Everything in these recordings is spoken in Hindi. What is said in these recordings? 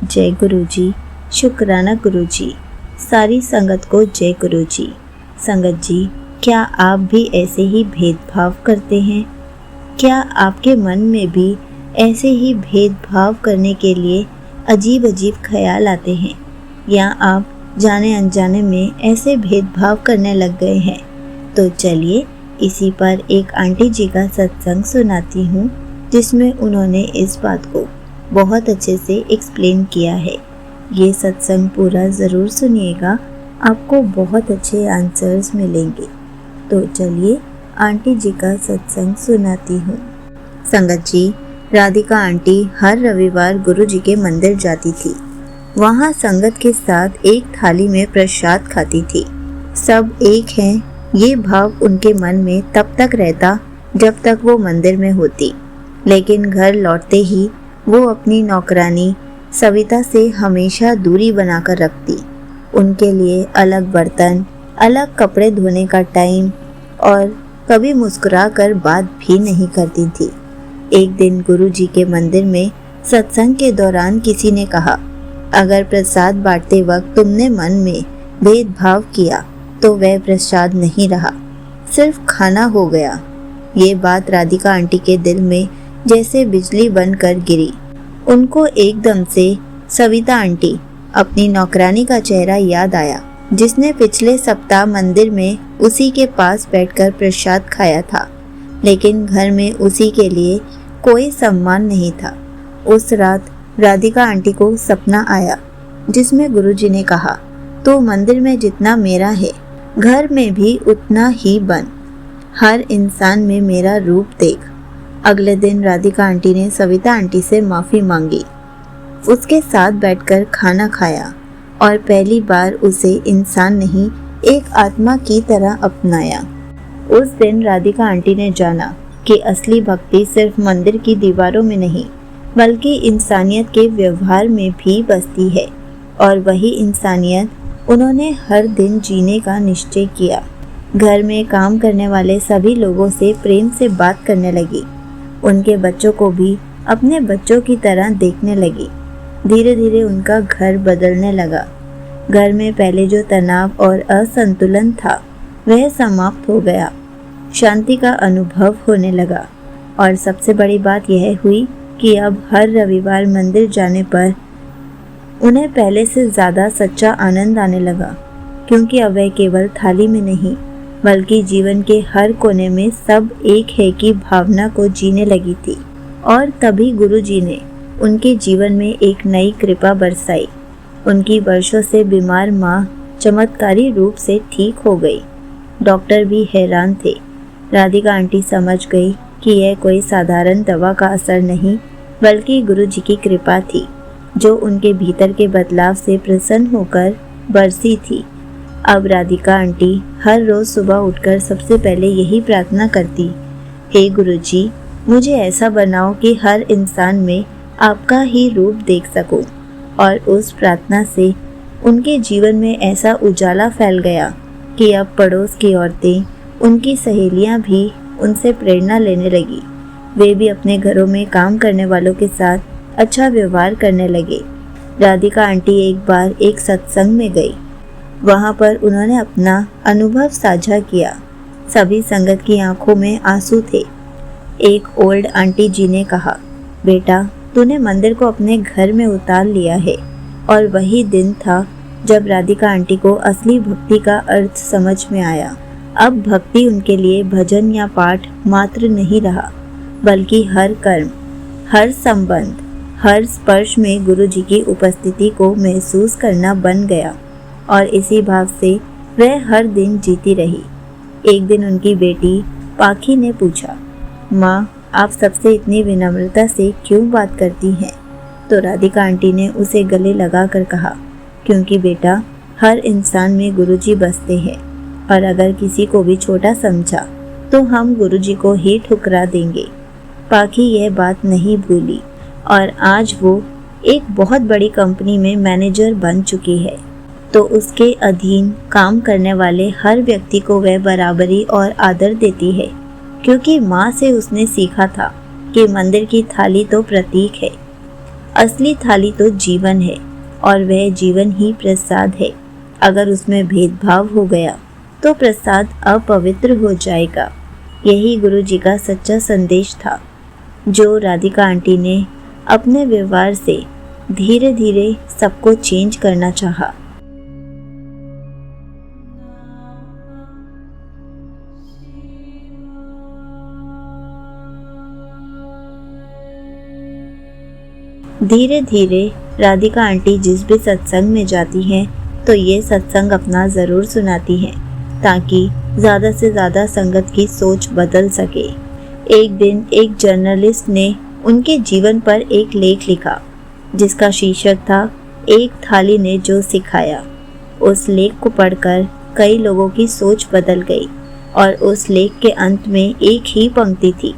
जय गुरुजी। शुक्राना गुरुजी। सारी संगत को जय गुरुजी। संगत जी, क्या आप भी ऐसे ही भेदभाव करते हैं? क्या आपके मन में भी ऐसे ही भेदभाव करने के लिए अजीब अजीब ख्याल आते हैं, या आप जाने अनजाने में ऐसे भेदभाव करने लग गए हैं? तो चलिए इसी पर एक आंटी जी का सत्संग सुनाती हूँ, जिसमें उन्होंने इस बात को बहुत अच्छे से एक्सप्लेन किया है। ये सत्संग पूरा ज़रूर सुनिएगा, आपको बहुत अच्छे आंसर्स मिलेंगे। तो चलिए आंटी जी का सत्संग सुनाती हूँ। संगत जी, राधिका आंटी हर रविवार गुरु जी के मंदिर जाती थी। वहाँ संगत के साथ एक थाली में प्रसाद खाती थी। सब एक हैं, ये भाव उनके मन में तब तक रहता जब तक वो मंदिर में होती, लेकिन घर लौटते ही वो अपनी नौकरानी सविता से हमेशा दूरी बनाकर रखती। उनके लिए अलग बर्तन, अलग कपड़े धोने का टाइम और कभी मुस्कुरा कर बात भी नहीं करती थी। एक दिन गुरुजी के मंदिर में सत्संग के दौरान किसी ने कहा, अगर प्रसाद बांटते वक्त तुमने मन में भेदभाव किया तो वह प्रसाद नहीं रहा, सिर्फ खाना हो गया। ये बात राधिका आंटी के दिल में जैसे बिजली बनकर गिरी। उनको एकदम से सविता आंटी, अपनी नौकरानी का चेहरा याद आया, जिसने पिछले सप्ताह मंदिर में उसी के पास बैठकर प्रसाद खाया था, लेकिन घर में उसी के लिए कोई सम्मान नहीं था। उस रात राधिका आंटी को सपना आया, जिसमें गुरुजी ने कहा, तो मंदिर में जितना मेरा है, घर में भी उतना ही बन। हर इंसान में मेरा रूप देख। अगले दिन राधिका आंटी ने सविता आंटी से माफ़ी मांगी, उसके साथ बैठकर खाना खाया और पहली बार उसे इंसान नहीं, एक आत्मा की तरह अपनाया। उस दिन राधिका आंटी ने जाना कि असली भक्ति सिर्फ मंदिर की दीवारों में नहीं, बल्कि इंसानियत के व्यवहार में भी बसती है, और वही इंसानियत उन्होंने हर दिन जीने का निश्चय किया। घर में काम करने वाले सभी लोगों से प्रेम से बात करने लगी। उनके बच्चों को भी अपने बच्चों की तरह देखने लगी। धीरे धीरे उनका घर बदलने लगा। घर में पहले जो तनाव और असंतुलन था, वह समाप्त हो गया। शांति का अनुभव होने लगा, और सबसे बड़ी बात यह हुई कि अब हर रविवार मंदिर जाने पर उन्हें पहले से ज़्यादा सच्चा आनंद आने लगा, क्योंकि अब वह केवल थाली में नहीं, बल्कि जीवन के हर कोने में सब एक है की भावना को जीने लगी थी। और तभी गुरुजी ने उनके जीवन में एक नई कृपा बरसाई। उनकी वर्षों से बीमार माँ चमत्कारी रूप से ठीक हो गई। डॉक्टर भी हैरान थे। राधिका आंटी समझ गई कि यह कोई साधारण दवा का असर नहीं, बल्कि गुरुजी की कृपा थी, जो उनके भीतर के बदलाव से प्रसन्न होकर बरसी थी। अब राधिका आंटी हर रोज़ सुबह उठकर सबसे पहले यही प्रार्थना करती, हे गुरुजी, मुझे ऐसा बनाओ कि हर इंसान में आपका ही रूप देख सकूं। और उस प्रार्थना से उनके जीवन में ऐसा उजाला फैल गया कि अब पड़ोस की औरतें, उनकी सहेलियां भी उनसे प्रेरणा लेने लगी। वे भी अपने घरों में काम करने वालों के साथ अच्छा व्यवहार करने लगे। राधिका आंटी एक बार एक सत्संग में गई। वहाँ पर उन्होंने अपना अनुभव साझा किया। सभी संगत की आंखों में आंसू थे। एक ओल्ड आंटी जी ने कहा, बेटा, तूने मंदिर को अपने घर में उतार लिया है। और वही दिन था जब राधिका आंटी को असली भक्ति का अर्थ समझ में आया। अब भक्ति उनके लिए भजन या पाठ मात्र नहीं रहा, बल्कि हर कर्म, हर संबंध, हर स्पर्श में गुरु जी की उपस्थिति को महसूस करना बन गया। और इसी भाव से वह हर दिन जीती रही। एक दिन उनकी बेटी पाखी ने पूछा, माँ, आप सबसे इतनी विनम्रता से क्यों बात करती हैं? तो राधिका आंटी ने उसे गले लगाकर कहा, क्योंकि बेटा, हर इंसान में गुरुजी बसते हैं, और अगर किसी को भी छोटा समझा तो हम गुरुजी को ही ठुकरा देंगे। पाखी यह बात नहीं भूली, और आज वो एक बहुत बड़ी कंपनी में मैनेजर बन चुकी है। तो उसके अधीन काम करने वाले हर व्यक्ति को वह बराबरी और आदर देती है, क्योंकि माँ से उसने सीखा था कि मंदिर की थाली तो प्रतीक है, असली थाली तो जीवन है और वह जीवन ही प्रसाद है। अगर उसमें भेदभाव हो गया तो प्रसाद अपवित्र हो जाएगा। यही गुरु जी का सच्चा संदेश था, जो राधिका आंटी ने अपने व्यवहार से धीरे धीरे सबको चेंज करना चाहा। धीरे धीरे राधिका आंटी जिस भी सत्संग में जाती हैं तो ये सत्संग अपना ज़रूर सुनाती हैं, ताकि ज़्यादा से ज़्यादा संगत की सोच बदल सके। एक दिन एक जर्नलिस्ट ने उनके जीवन पर एक लेख लिखा, जिसका शीर्षक था एक थाली ने जो सिखाया। उस लेख को पढ़कर कई लोगों की सोच बदल गई और उस लेख के अंत में एक ही पंक्ति थी,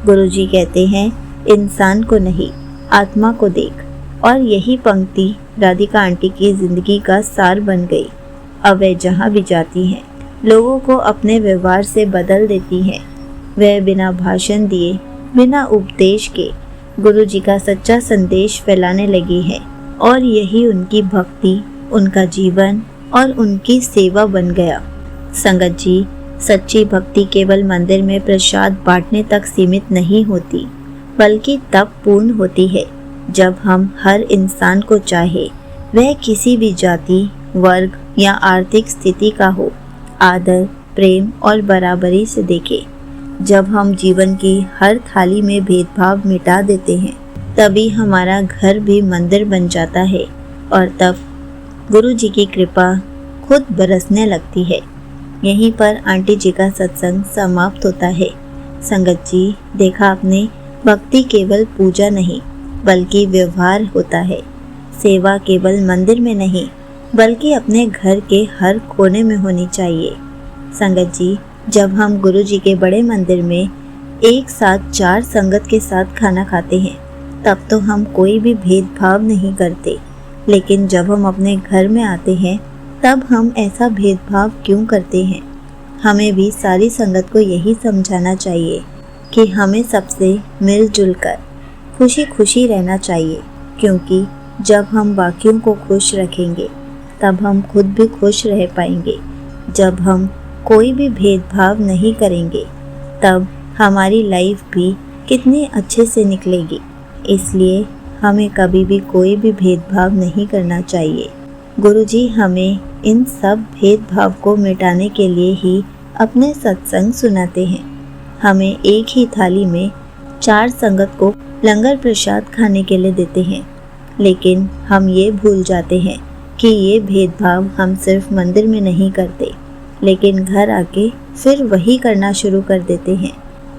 गुरुजी कहते हैं इंसान को नहीं आत्मा को देख। और यही पंक्ति राधिका आंटी की जिंदगी का सार बन गई। अब वह जहाँ भी जाती हैं लोगों को अपने व्यवहार से बदल देती हैं। वह बिना भाषण दिए, बिना उपदेश के गुरुजी का सच्चा संदेश फैलाने लगी है और यही उनकी भक्ति, उनका जीवन और उनकी सेवा बन गया। संगत जी, सच्ची भक्ति केवल मंदिर में प्रसाद बांटने तक सीमित नहीं होती, बल्कि तब पूर्ण होती है जब हम हर इंसान को चाहे, वह किसी भी जाति, वर्ग या आर्थिक स्थिति का हो, आदर, प्रेम और बराबरी से देखे। जब हम जीवन की हर थाली में भेदभाव मिटा देते हैं, तभी हमारा घर भी मंदिर बन जाता है और तब गुरु जी की कृपा खुद बरसने लगती है। यहीं पर आंटी जी का सत्संग समाप्त होता है। संगत जी, देखा आपने, भक्ति केवल पूजा नहीं बल्कि व्यवहार होता है। सेवा केवल मंदिर में नहीं बल्कि अपने घर के हर कोने में होनी चाहिए। संगत जी, जब हम गुरु जी के बड़े मंदिर में एक साथ 4 संगत के साथ खाना खाते हैं, तब तो हम कोई भी भेदभाव नहीं करते, लेकिन जब हम अपने घर में आते हैं तब हम ऐसा भेदभाव क्यों करते हैं? हमें भी सारी संगत को यही समझाना चाहिए कि हमें सबसे मिलजुल कर खुशी खुशी रहना चाहिए, क्योंकि जब हम बाकियों को खुश रखेंगे तब हम खुद भी खुश रह पाएंगे। जब हम कोई भी भेदभाव नहीं करेंगे तब हमारी लाइफ भी कितनी अच्छे से निकलेगी। इसलिए हमें कभी भी कोई भी भेदभाव नहीं करना चाहिए। गुरुजी हमें इन सब भेदभाव को मिटाने के लिए ही अपने सत्संग सुनाते हैं। हमें एक ही थाली में 4 संगत को लंगर प्रसाद खाने के लिए देते हैं, लेकिन हम ये भूल जाते हैं कि ये भेदभाव हम सिर्फ मंदिर में नहीं करते, लेकिन घर आके फिर वही करना शुरू कर देते हैं।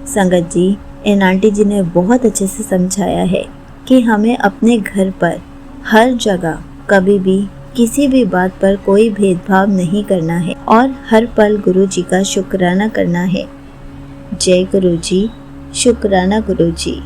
संगत जी, इन आंटी जी ने बहुत अच्छे से समझाया है कि हमें अपने घर पर हर जगह कभी भी किसी भी बात पर कोई भेदभाव नहीं करना है और हर पल गुरु जी का शुक्राना करना है। जय गुरु जी, शुक्राना गुरु जी।